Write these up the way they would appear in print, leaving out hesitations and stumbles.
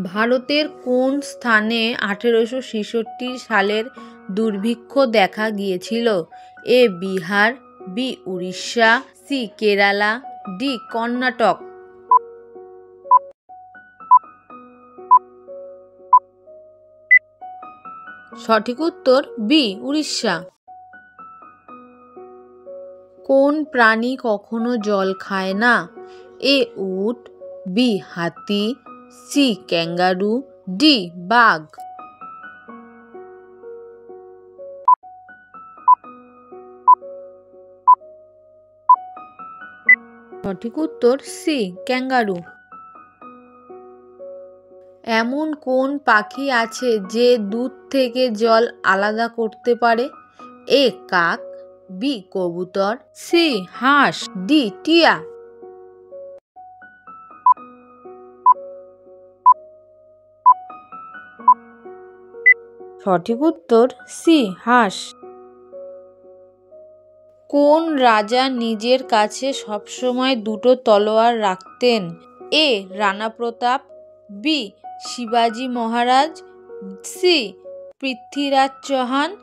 ভারতের কোন স্থানে 1866 সালের দুর্ভিক্ষ দেখা গিয়েছিল? A Bihar, B Orissa, C Kerala, D Karnataka. সঠিক উত্তর বি উড়িষ্যা। কোন প্রাণী কখনো জল খায় না? এ উট, বি হাতি, সি ক্যাঙ্গারু, ডি বাঘ। সঠিক উত্তর সি ক্যাঙ্গারু। এমন কোন পাখি আছে যে দুধ থেকে জল আলাদা করতে পারে? এ কাক, বি কবুতর, সি হাঁস, ডি টিয়া। সঠিক উত্তর সি হাঁস। কোন রাজা নিজের কাছে সবসময় দুটো তলোয়ার রাখতেন? এ রাণা প্রতাপ, বি শিবাজি মহারাজ, সি পৃথ্বীরাজ চৌহান,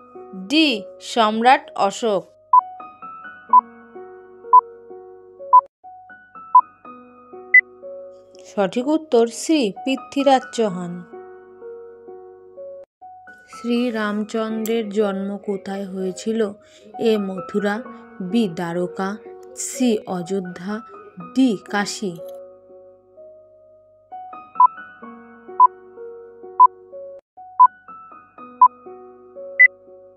ডি সম্রাট অশোক। সঠিক উত্তর সি পৃথ্বীরাজ চৌহান। শ্রীরামচন্দ্রের জন্ম কোথায় হয়েছিল? A Mathura, B Dwarka, C Ayodhya, D Kashi.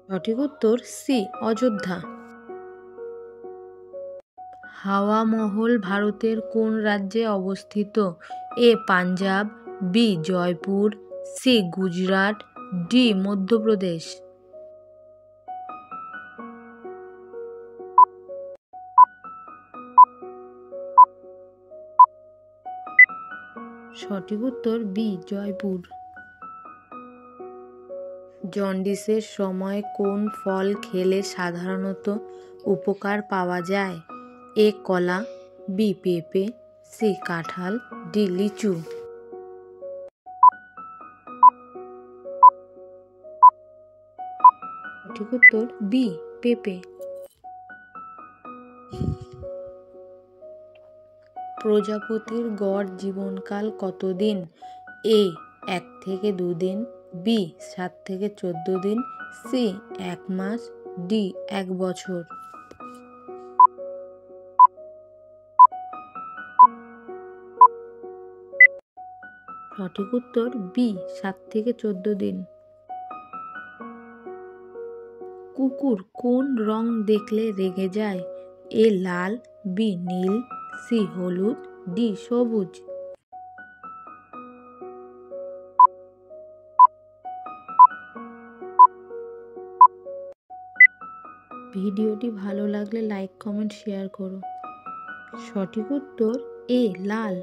সঠিক উত্তর সি অযোধ্যা। হাওয়া মহল ভারতের কোন রাজ্যে অবস্থিত? A Punjab, B Jaipur, C Gujarat, D Madhya Pradesh. সঠিক উত্তর বি জয়পুর। জন্ডিসের সময় কোন ফল খেলে সাধারণত উপকার পাওয়া যায়? এ কলা, বি পেঁপে, সি কাঁঠাল, ডি লিচু। সঠিক উত্তর বি পেঁপে। প্রজাপতির গড় জীবনকাল কতদিন? এ 1 থেকে 2 দিন, বি 7 থেকে 14 দিন, সি 1 মাস, ডি 1 বছর। সঠিক উত্তর বি 7 থেকে 14 দিন। কুকুর কোন রং দেখলে রেগে যায়? এ লাল, বি নীল, সি হলুদ, ডি সবুজ। ভিডিওটি ভালো লাগলে লাইক, কমেন্ট, শেয়ার করো। সঠিক উত্তর এ লাল।